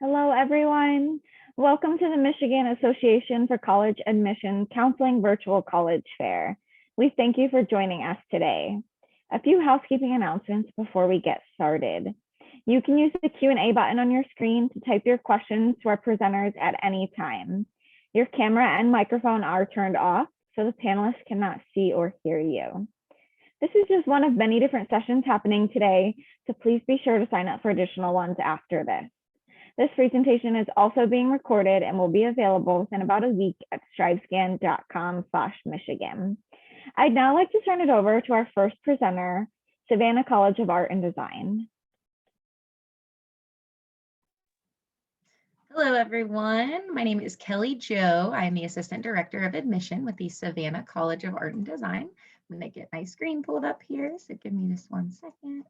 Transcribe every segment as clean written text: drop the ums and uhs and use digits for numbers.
Hello, everyone. Welcome to the Michigan Association for College Admission Counseling Virtual College Fair. We thank you for joining us today. A few housekeeping announcements before we get started. You can use the Q&A button on your screen to type your questions to our presenters at any time. Your camera and microphone are turned off, so the panelists cannot see or hear you. This is just one of many different sessions happening today, so please be sure to sign up for additional ones after this. This presentation is also being recorded and will be available within about a week at strivescan.com/Michigan. I'd now like to turn it over to our first presenter, Savannah College of Art and Design. Hello, everyone. My name is Kelly Jo. I am the Assistant Director of Admission with the Savannah College of Art and Design. I'm going to get my screen pulled up here, so give me just 1 second.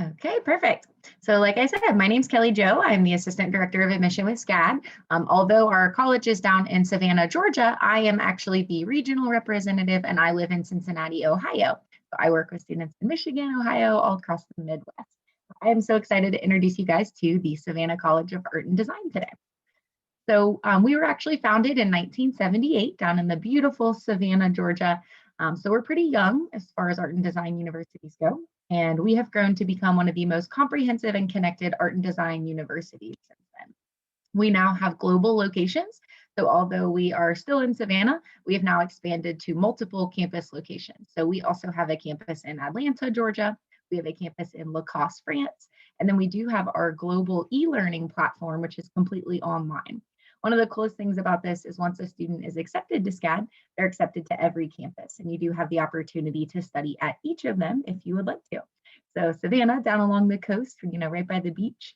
Okay, perfect. So like I said, my name's Kelly Jo. I'm the Assistant Director of Admission with Scad. Although our college is down in Savannah, Georgia, I am actually the regional representative and I live in Cincinnati, Ohio. So I work with students in Michigan, Ohio, all across the Midwest. I am so excited to introduce you guys to the Savannah College of Art and Design today. So we were actually founded in 1978 down in the beautiful Savannah, Georgia. So we're pretty young as far as art and design universities go. And we have grown to become one of the most comprehensive and connected art and design universities since then. We now have global locations. So although we are still in Savannah, we have now expanded to multiple campus locations. So we also have a campus in Atlanta, Georgia. We have a campus in Lacoste, France. And then we do have our global e-learning platform, which is completely online. One of the coolest things about this is once a student is accepted to Scad, they're accepted to every campus, and you do have the opportunity to study at each of them if you would like to. So Savannah, down along the coast, right by the beach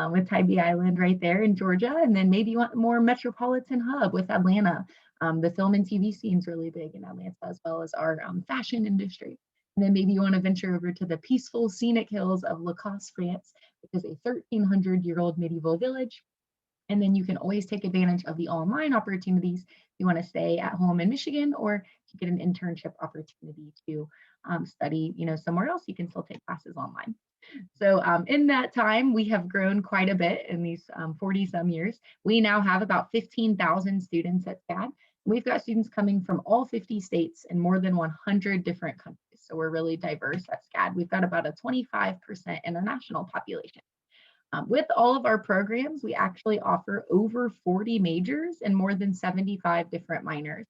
with Tybee Island right there in Georgia, and then maybe you want a more metropolitan hub with Atlanta. The film and TV scene's really big in Atlanta, as well as our fashion industry. And then maybe you want to venture over to the peaceful scenic hills of Lacoste, France, which is a 1,300-year-old medieval village. And then you can always take advantage of the online opportunities. If you want to stay at home in Michigan, or you get an internship opportunity to study, somewhere else, you can still take classes online. So in that time, we have grown quite a bit in these 40 some years. We now have about 15,000 students at Scad. We've got students coming from all 50 states and more than 100 different countries. So we're really diverse at Scad. We've got about a 25% international population. With all of our programs, we actually offer over 40 majors and more than 75 different minors.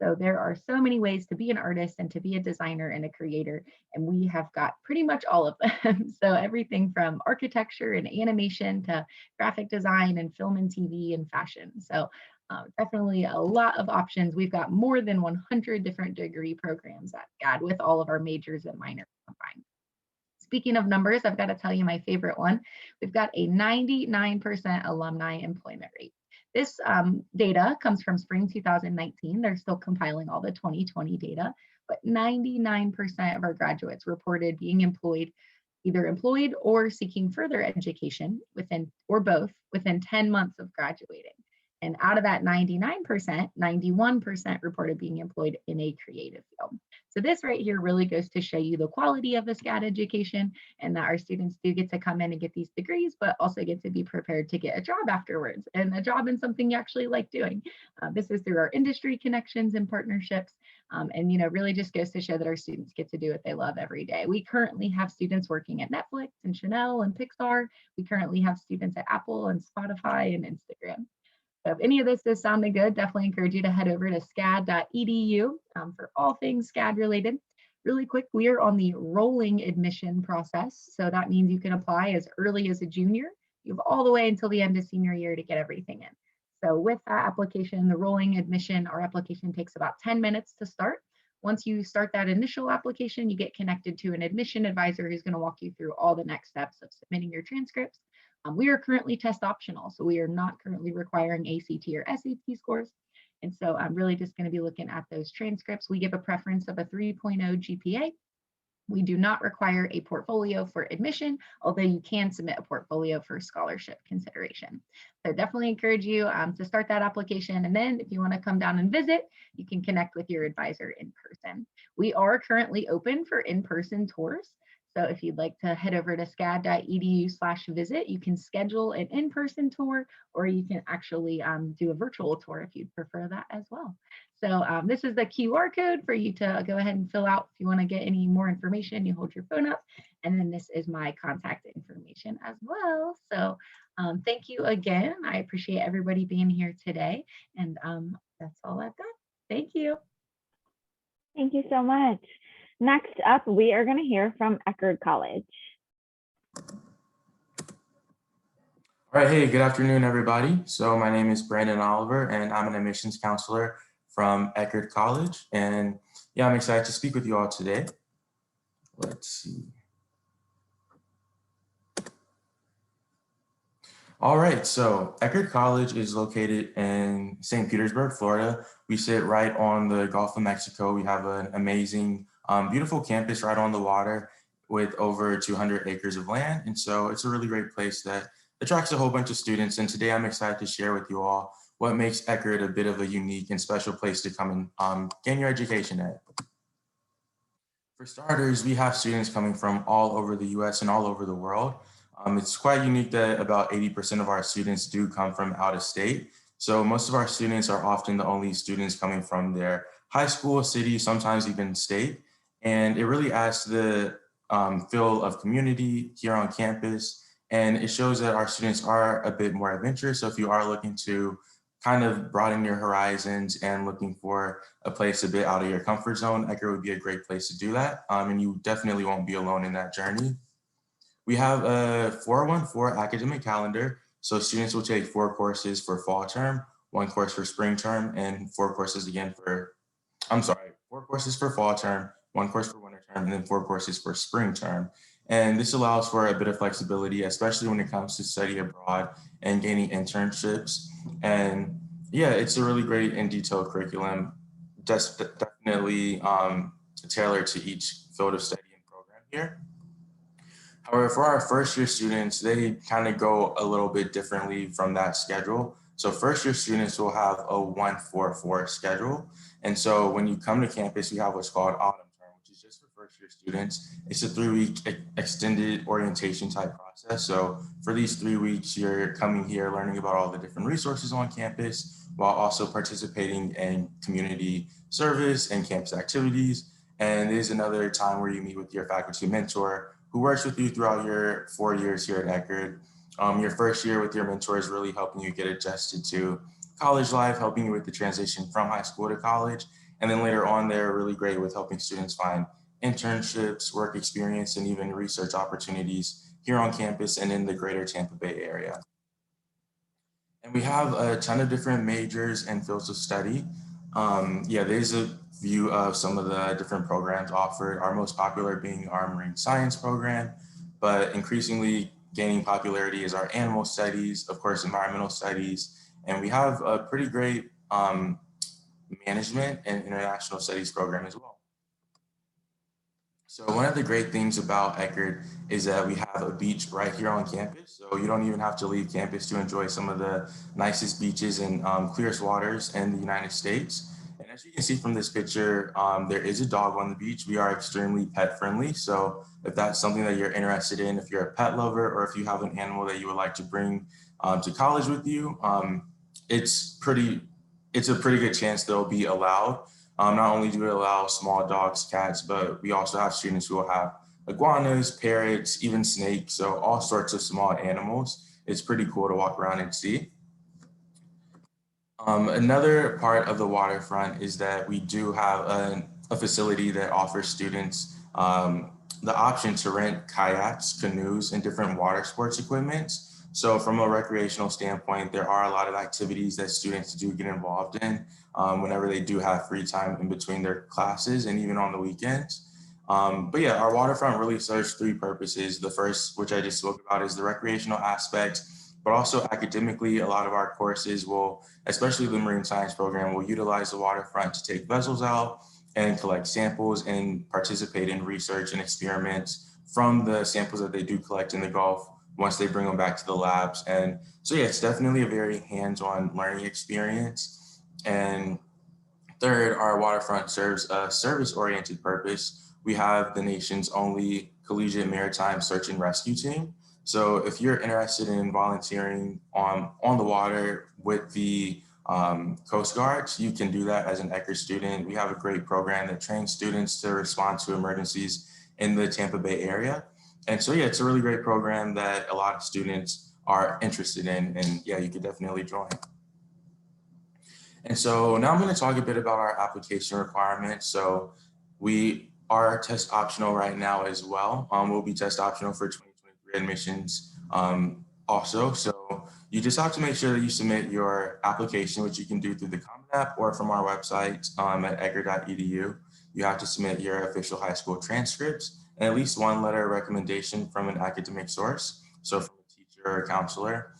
So there are so many ways to be an artist and to be a designer and a creator, and we have got pretty much all of them. So everything from architecture and animation to graphic design and film and TV and fashion. So definitely a lot of options. We've got more than 100 different degree programs at Scad with all of our majors and minors combined. Speaking of numbers, I've got to tell you my favorite one. We've got a 99% alumni employment rate. This data comes from spring 2019. They're still compiling all the 2020 data, but 99% of our graduates reported being employed, either employed or seeking further education within, or both, within 10 months of graduating. And out of that 99%, 91% reported being employed in a creative field. So this right here really goes to show you the quality of the Scad education, and that our students do get to come in and get these degrees, but also get to be prepared to get a job afterwards, and a job in something you actually like doing. This is through our industry connections and partnerships, and really just goes to show that our students get to do what they love every day. We currently have students working at Netflix and Chanel and Pixar. We currently have students at Apple and Spotify and Instagram. So if any of this is sounding good, definitely encourage you to head over to scad.edu for all things Scad related. Really quick, we are on the rolling admission process. So that means you can apply as early as a junior. You have all the way until the end of senior year to get everything in. So with that application, the rolling admission, our application takes about 10 minutes to start. Once you start that initial application, you get connected to an admission advisor who's going to walk you through all the next steps of submitting your transcripts. We are currently test optional, so we are not currently requiring ACT or SAT scores. And so I'm really just going to be looking at those transcripts. We give a preference of a 3.0 GPA. We do not require a portfolio for admission, although you can submit a portfolio for scholarship consideration. So definitely encourage you to start that application. And then if you want to come down and visit, you can connect with your advisor in person. We are currently open for in-person tours. So if you'd like to head over to scad.edu/visit, you can schedule an in-person tour, or you can actually do a virtual tour if you'd prefer that as well. So this is the QR code for you to go ahead and fill out if you want to get any more information. You hold your phone up, and then this is my contact information as well. So thank you again. I appreciate everybody being here today, and that's all I've got. Thank you. Thank you so much. Next up, we are going to hear from Eckerd College. All right, hey, good afternoon, everybody. So my name is Brandon Oliver, and I'm an admissions counselor from Eckerd College. And yeah, I'm excited to speak with you all today. Let's see. All right, so Eckerd College is located in St. Petersburg, Florida. We sit right on the Gulf of Mexico. We have an amazing, beautiful campus right on the water with over 200 acres of land. And so it's a really great place that attracts a whole bunch of students. And today I'm excited to share with you all what makes Eckerd a bit of a unique and special place to come and gain your education at. For starters, we have students coming from all over the US and all over the world. It's quite unique that about 80% of our students do come from out of state. So most of our students are often the only students coming from their high school, city, sometimes even state. And it really adds to the feel of community here on campus. And it shows that our students are a bit more adventurous. So if you are looking to kind of broaden your horizons and looking for a place a bit out of your comfort zone, Eckerd would be a great place to do that. And you definitely won't be alone in that journey. We have a 414 academic calendar. So students will take 4 courses for fall term, 1 course for spring term, and 4 courses again for, 4 courses for fall term, 1 course for winter term, and then 4 courses for spring term. And this allows for a bit of flexibility, especially when it comes to study abroad and gaining internships. And yeah, it's a really great and detailed curriculum, just definitely tailored to each field of study and program here. However, for our first year students, they kind of go a little bit differently from that schedule. So first year students will have a 1-4-4 schedule. And so when you come to campus, we have what's called autumn term, which is just for first year students. It's a 3-week extended orientation type process. So for these 3 weeks, you're coming here, learning about all the different resources on campus, while also participating in community service and campus activities. And there's another time where you meet with your faculty mentor, who works with you throughout your 4 years here at Eckerd. Your first year with your mentor is really helping you get adjusted to college life, helping you with the transition from high school to college. And then later on, they're really great with helping students find internships, work experience, and even research opportunities here on campus and in the greater Tampa Bay area. And we have a ton of different majors and fields of study. There's a view of some of the different programs offered, our most popular being our marine science program, but increasingly gaining popularity is our animal studies, of course, environmental studies, and we have a pretty great management and international studies program as well. So one of the great things about Eckerd is that we have a beach right here on campus. So you don't even have to leave campus to enjoy some of the nicest beaches and clearest waters in the United States. And as you can see from this picture, there is a dog on the beach. We are extremely pet friendly. So if that's something that you're interested in, if you're a pet lover, or if you have an animal that you would like to bring to college with you, it's a pretty good chance they'll be allowed. Not only do we allow small dogs, cats, but we also have students who will have iguanas, parrots, even snakes, so all sorts of small animals. It's pretty cool to walk around and see. Another part of the waterfront is that we do have a facility that offers students the option to rent kayaks, canoes, and different water sports equipment. So from a recreational standpoint, there are a lot of activities that students do get involved in whenever they do have free time in between their classes and even on the weekends. But yeah, our waterfront really serves 3 purposes. The first, which I just spoke about, is the recreational aspect, but also academically, a lot of our courses will, especially the marine science program, will utilize the waterfront to take vessels out and collect samples and participate in research and experiments from the samples that they do collect in the Gulf once they bring them back to the labs. And so yeah, it's definitely a very hands-on learning experience. And third, our waterfront serves a service-oriented purpose. We have the nation's only Collegiate Maritime Search and Rescue Team. So if you're interested in volunteering on the water with the Coast Guards, you can do that as an Eckerd student. We have a great program that trains students to respond to emergencies in the Tampa Bay area. And so, yeah, it's a really great program that a lot of students are interested in. And yeah, you could definitely join. And so now I'm going to talk a bit about our application requirements. So we are test optional right now as well. We'll be test optional for 2023 admissions also. So you just have to make sure that you submit your application, which you can do through the Common App or from our website at eckerd.edu. You have to submit your official high school transcripts and at least one letter of recommendation from an academic source, so from a teacher or a counselor.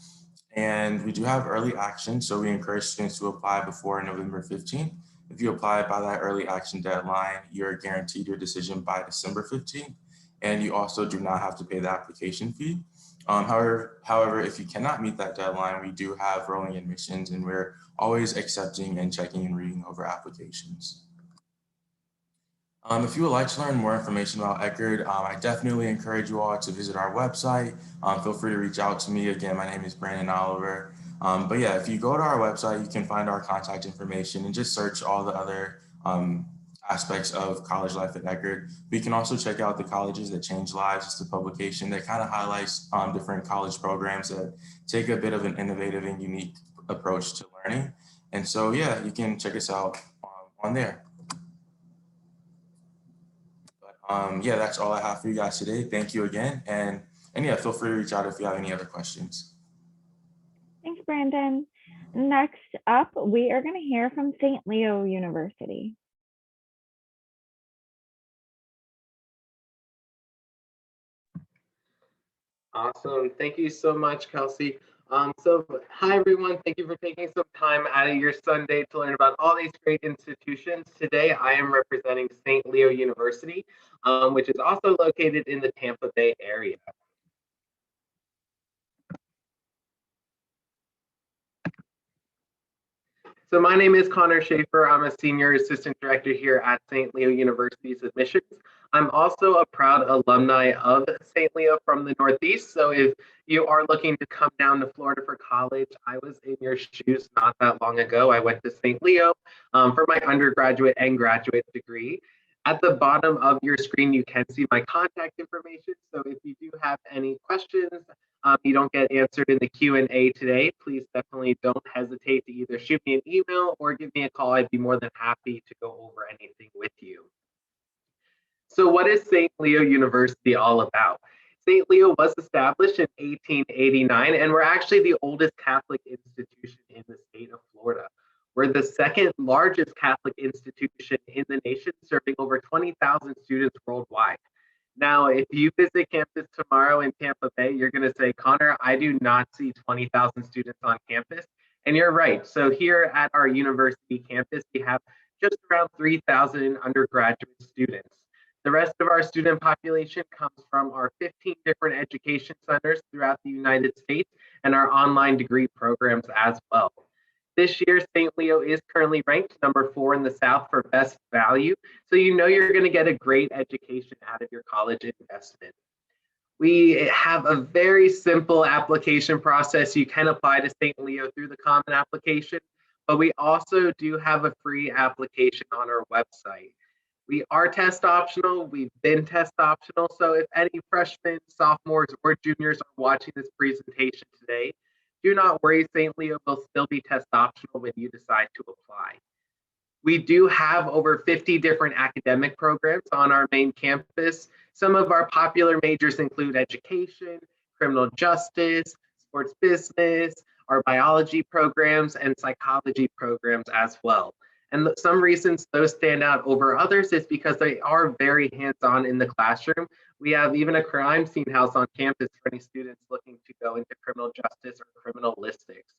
And we do have early action, so we encourage students to apply before November 15th. If you apply by that early action deadline, you're guaranteed your decision by December 15th, and you also do not have to pay the application fee. However, if you cannot meet that deadline, we do have rolling admissions, and we're always accepting and checking and reading over applications. If you would like to learn more information about Eckerd, I definitely encourage you all to visit our website. Feel free to reach out to me. Again, my name is Brandon Oliver. But yeah, if you go to our website, you can find our contact information and just search all the other aspects of college life at Eckerd. We can also check out the Colleges That Change Lives. It's a publication that kind of highlights different college programs that take a bit of an innovative and unique approach to learning. And so, yeah, you can check us out on there. Yeah, that's all I have for you guys today. Thank you again. And yeah, feel free to reach out if you have any other questions. Thanks, Brandon. Next up, we are going to hear from St. Leo University. Awesome. Thank you so much, Kelsey. Hi, everyone. Thank you for taking some time out of your Sunday to learn about all these great institutions. Today, I am representing St. Leo University, which is also located in the Tampa Bay area. So my name is Connor Schaefer. I'm a senior assistant director here at St. Leo University's admissions. I'm also a proud alumni of St. Leo from the Northeast. So if you are looking to come down to Florida for college, I was in your shoes not that long ago. I went to St. Leo for my undergraduate and graduate degree. At the bottom of your screen, you can see my contact information. So if you do have any questions, you don't get answered in the Q&A today, please definitely don't hesitate to either shoot me an email or give me a call. I'd be more than happy to go over anything with you. So what is St. Leo University all about? St. Leo was established in 1889, and we're actually the oldest Catholic institution in the state of Florida. We're the second largest Catholic institution in the nation, serving over 20,000 students worldwide. Now, if you visit campus tomorrow in Tampa Bay, you're going to say, Connor, I do not see 20,000 students on campus. And you're right. So here at our university campus, we have just around 3,000 undergraduate students. The rest of our student population comes from our 15 different education centers throughout the United States and our online degree programs as well. This year, St. Leo is currently ranked number 4 in the South for best value. So you know you're going to get a great education out of your college investment. We have a very simple application process. You can apply to St. Leo through the Common Application, but we also do have a free application on our website. We are test optional. We've been test optional. So if any freshmen, sophomores, or juniors are watching this presentation today, do not worry, St. Leo will still be test optional when you decide to apply. We do have over 50 different academic programs on our main campus. Some of our popular majors include education, criminal justice, sports business, our biology programs, and psychology programs as well. And some reasons those stand out over others is because they are very hands-on in the classroom. We have even a crime scene house on campus for any students looking to go into criminal justice or criminalistics.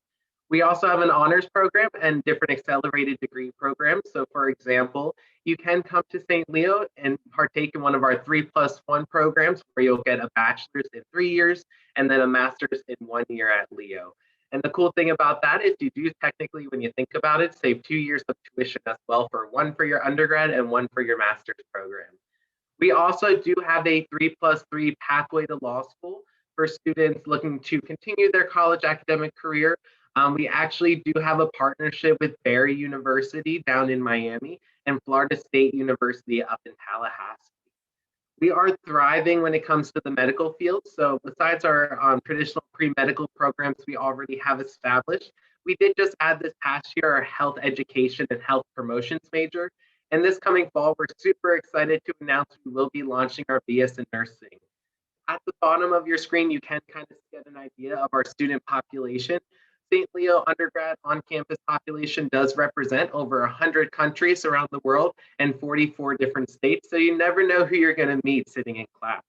We also have an honors program and different accelerated degree programs. So for example, you can come to St. Leo and partake in one of our 3+1 programs where you'll get a bachelor's in 3 years and then a master's in 1 year at Leo. And the cool thing about that is you do technically, when you think about it, save 2 years of tuition as well, for one for your undergrad and one for your master's program. We also do have a 3+3 pathway to law school for students looking to continue their college academic career. We actually do have a partnership with Barry University down in Miami and Florida State University up in Tallahassee. We are thriving when it comes to the medical field. So besides our traditional pre-medical programs we already have established, we did just add this past year our health education and health promotions major. And this coming fall, we're super excited to announce we will be launching our BS in nursing. At the bottom of your screen, you can kind of get an idea of our student population. St. Leo undergrad on-campus population does represent over 100 countries around the world and 44 different states, so you never know who you're going to meet sitting in class.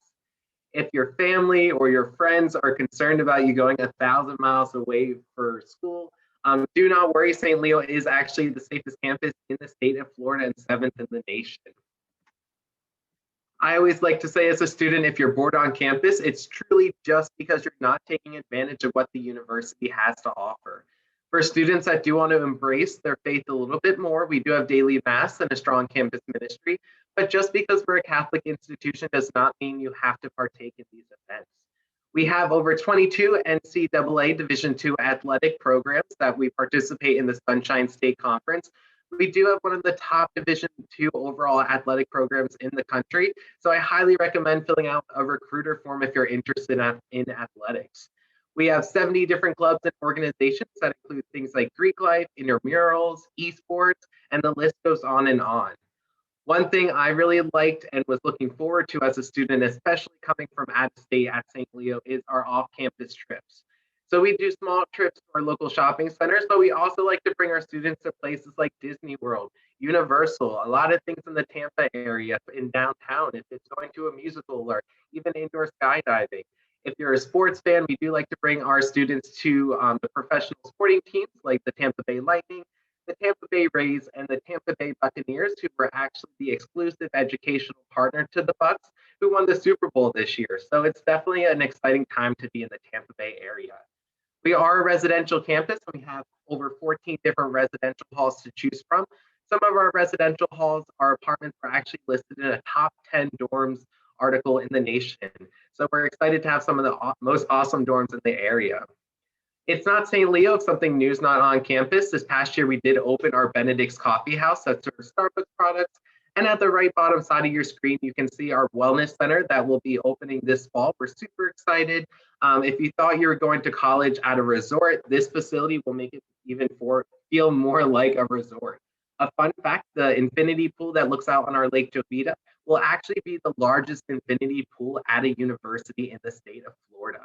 If your family or your friends are concerned about you going 1,000 miles away for school, do not worry, St. Leo is actually the safest campus in the state of Florida and 7th in the nation. I always like to say as a student, if you're bored on campus, it's truly just because you're not taking advantage of what the university has to offer. For students that do want to embrace their faith a little bit more, we do have daily mass and a strong campus ministry, but just because we're a Catholic institution does not mean you have to partake in these events. We have over 22 NCAA Division II athletic programs that we participate in the Sunshine State Conference. We do have one of the top Division II overall athletic programs in the country, so I highly recommend filling out a recruiter form if you're interested in athletics. We have 70 different clubs and organizations that include things like Greek life, intramurals, esports, and the list goes on and on. One thing I really liked and was looking forward to as a student, especially coming from out of state at St. Leo, is our off-campus trips. So we do small trips to our local shopping centers, but we also like to bring our students to places like Disney World, Universal, a lot of things in the Tampa area, in downtown, if it's going to a musical or even indoor skydiving. If you're a sports fan, we do like to bring our students to the professional sporting teams like the Tampa Bay Lightning, the Tampa Bay Rays, and the Tampa Bay Buccaneers, who were actually the exclusive educational partner to the Bucs, who won the Super Bowl this year. So it's definitely an exciting time to be in the Tampa Bay area. We are a residential campus. We have over 14 different residential halls to choose from. Some of our residential halls, our apartments are actually listed in a top 10 dorms article in the nation. So we're excited to have some of the most awesome dorms in the area. It's not St. Leo, it's something new is not on campus. This past year, we did open our Benedict's Coffee House that serves Starbucks products. And at the right bottom side of your screen, you can see our wellness center that will be opening this fall. We're super excited. If you thought you were going to college at a resort, this facility will make it even feel more like a resort. A fun fact, the infinity pool that looks out on our Lake Jovita will actually be the largest infinity pool at a university in the state of Florida.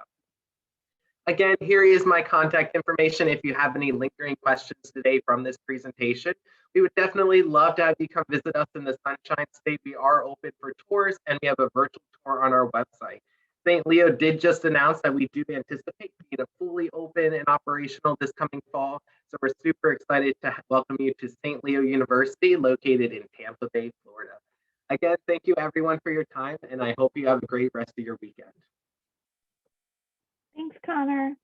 Again, here is my contact information if you have any lingering questions today from this presentation. We would definitely love to have you come visit us in the Sunshine State. We are open for tours and we have a virtual tour on our website. St. Leo did just announce that we do anticipate being fully open and operational this coming fall. So we're super excited to welcome you to St. Leo University, located in Tampa Bay, Florida. Again, thank you everyone for your time, and I hope you have a great rest of your weekend. Thanks, Connor.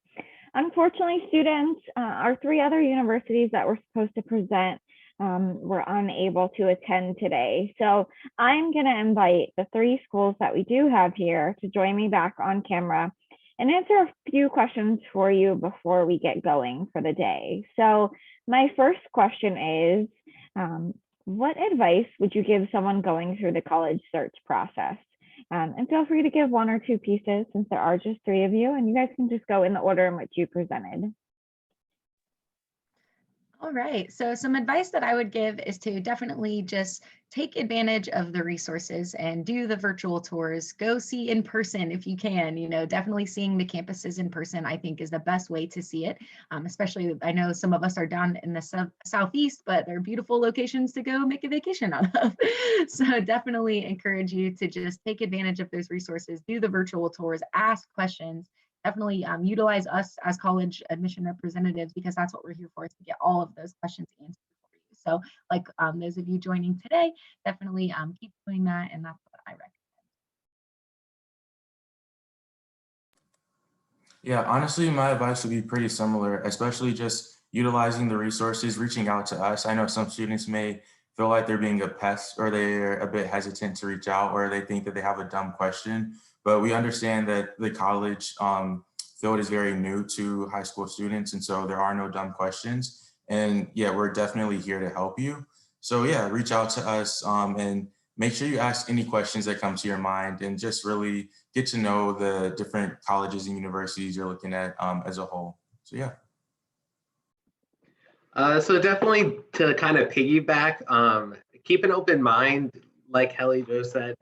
Unfortunately, students, our three other universities that were supposed to present were unable to attend today. So I'm going to invite the three schools that we do have here to join me back on camera and answer a few questions for you before we get going for the day. So my first question is, what advice would you give someone going through the college search process? And feel free to give one or two pieces since there are just three of you, and you guys can just go in the order in which you presented. All right, so some advice that I would give is to definitely just take advantage of the resources and do the virtual tours. Go see in person if you can. You know, definitely seeing the campuses in person, I think, is the best way to see it. Especially, I know some of us are down in the southeast, but they're beautiful locations to go make a vacation out of. So definitely encourage you to just take advantage of those resources, do the virtual tours, ask questions. Definitely utilize us as college admission representatives, because that's what we're here for, is to get all of those questions answered for you. So like those of you joining today, definitely keep doing that, and that's what I recommend. Yeah, honestly, my advice would be pretty similar, especially just utilizing the resources, reaching out to us. I know some students may feel like they're being a pest or they're a bit hesitant to reach out or they think that they have a dumb question. But we understand that the college field is very new to high school students, and so there are no dumb questions. And yeah, we're definitely here to help you. So yeah, reach out to us and make sure you ask any questions that come to your mind and just really get to know the different colleges and universities you're looking at as a whole. So yeah. So definitely to kind of piggyback, keep an open mind, like Kelly Jo said,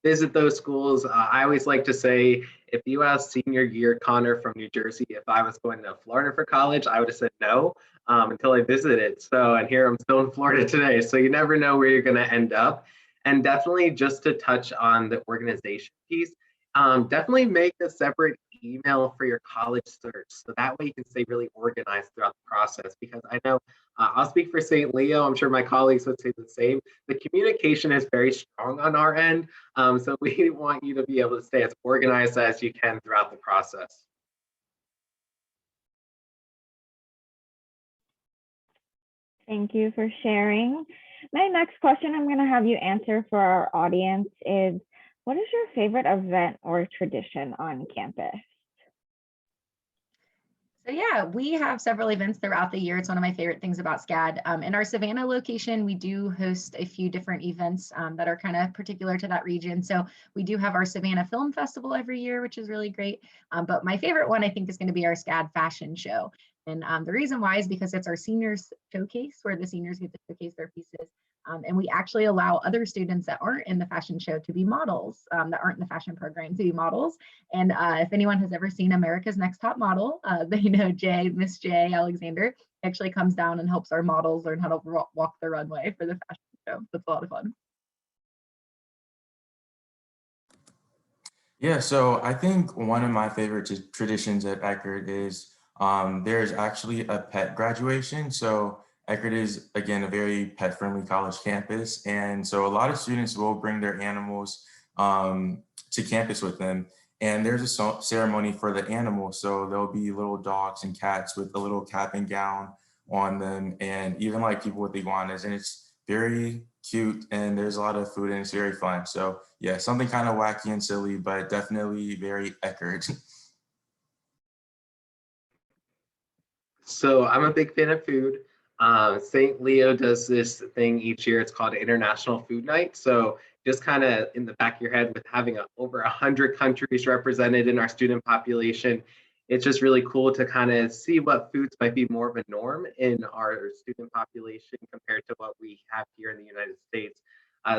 visit those schools. I always like to say, if you asked senior year Connor from New Jersey if I was going to Florida for college, I would have said no until I visited. So, and here I'm still in Florida today. So you never know where you're going to end up. And definitely just to touch on the organization piece, definitely make a separate email for your college search. So that way you can stay really organized throughout the process. Because I know I'll speak for St. Leo, I'm sure my colleagues would say the same. The communication is very strong on our end. So we want you to be able to stay as organized as you can throughout the process. Thank you for sharing. My next question I'm going to have you answer for our audience is, what is your favorite event or tradition on campus? So yeah, we have several events throughout the year. It's one of my favorite things about Scad. In our Savannah location, we do host a few different events that are kind of particular to that region. So we do have our Savannah Film Festival every year, which is really great. But my favorite one, I think, is going to be our Scad fashion show. And the reason why is because it's our seniors showcase where the seniors get to showcase their pieces. And we actually allow other students that aren't in the fashion show to be models, that aren't in the fashion program to be models. And if anyone has ever seen America's Next Top Model, they know Miss J Alexander actually comes down and helps our models learn how to walk the runway for the fashion show. That's a lot of fun. Yeah, so I think one of my favorite traditions at Eckerd is there's actually a pet graduation. So Eckerd is, again, a very pet-friendly college campus. And so a lot of students will bring their animals to campus with them. And there's a ceremony for the animals. So there'll be little dogs and cats with a little cap and gown on them, and even like people with iguanas. And it's very cute, and there's a lot of food, and it's very fun. So yeah, something kind of wacky and silly, but definitely very Eckerd. So I'm a big fan of food. St. Leo does this thing each year. It's called International Food Night. So just kind of in the back of your head, with having over 100 countries represented in our student population, it's just really cool to kind of see what foods might be more of a norm in our student population compared to what we have here in the United States.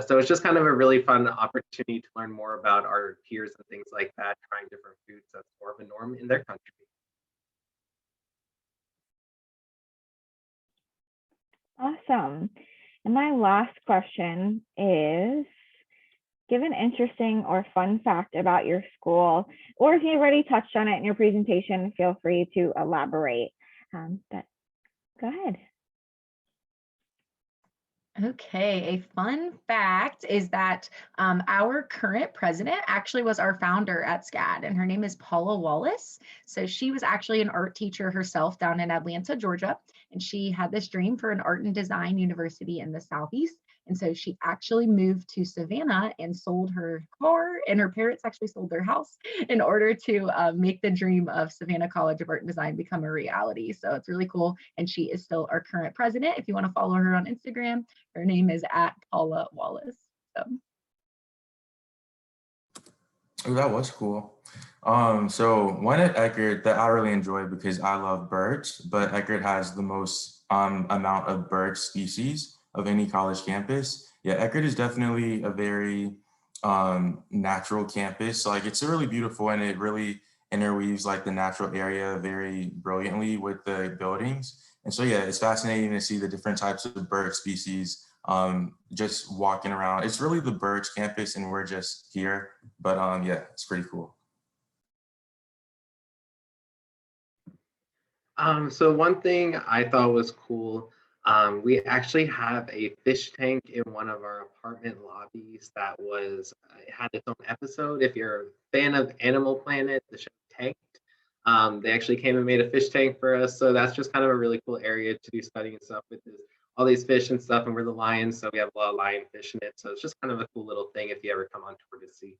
So it's just kind of a really fun opportunity to learn more about our peers and things like that, trying different foods that's more of a norm in their country. Awesome. And my last question is, give an interesting or fun fact about your school, or if you already touched on it in your presentation, feel free to elaborate. But go ahead. Okay, a fun fact is that our current president actually was our founder at Scad, and her name is Paula Wallace. So she was actually an art teacher herself down in Atlanta, Georgia, and she had this dream for an art and design university in the Southeast. And so she actually moved to Savannah and sold her car, and her parents actually sold their house in order to make the dream of Savannah College of Art and Design become a reality. So it's really cool. And she is still our current president. If you want to follow her on Instagram, her name is @Paula Wallace. So. Oh, that was cool. So one at Eckerd that I really enjoy because I love birds, but Eckerd has the most amount of bird species of any college campus. Yeah, Eckerd is definitely a very natural campus. So like it's really beautiful, and it really interweaves like the natural area very brilliantly with the buildings. And so yeah, it's fascinating to see the different types of bird species just walking around. It's really the birds campus, and we're just here. But yeah, it's pretty cool. So one thing I thought was cool, we actually have a fish tank in one of our apartment lobbies that was it had its own episode. If you're a fan of Animal Planet, the show Tanked, they actually came and made a fish tank for us. So that's just kind of a really cool area to do studying and stuff with. Is all these fish and stuff, and we're the lions, so we have a lot of lionfish in it. So it's just kind of a cool little thing if you ever come on tour to see.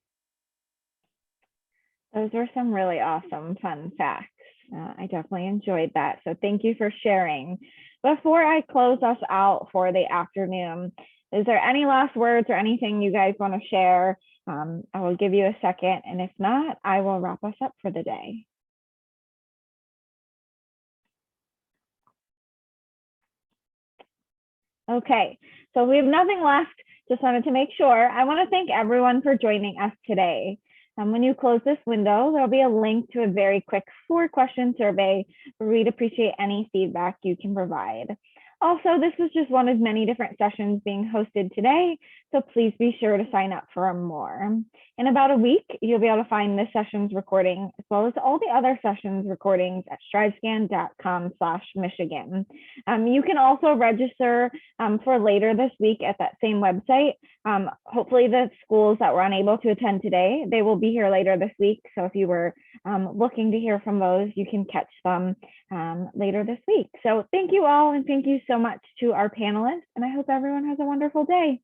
Those were some really awesome, fun facts. I definitely enjoyed that. So thank you for sharing. Before I close us out for the afternoon, is there any last words or anything you guys want to share? I will give you a second, and if not, I will wrap us up for the day. Okay, so we have nothing left. Just wanted to make sure. I want to thank everyone for joining us today. When you close this window, there'll be a link to a very quick 4-question survey where we'd appreciate any feedback you can provide. Also, this was just one of many different sessions being hosted today, so please be sure to sign up for more. In about a week, you'll be able to find this session's recording as well as all the other sessions recordings at stridescan.com/Michigan. You can also register for later this week at that same website. Hopefully the schools that were unable to attend today, they will be here later this week. So if you were looking to hear from those, you can catch them later this week. So thank you all, and thank you so much to our panelists, and I hope everyone has a wonderful day.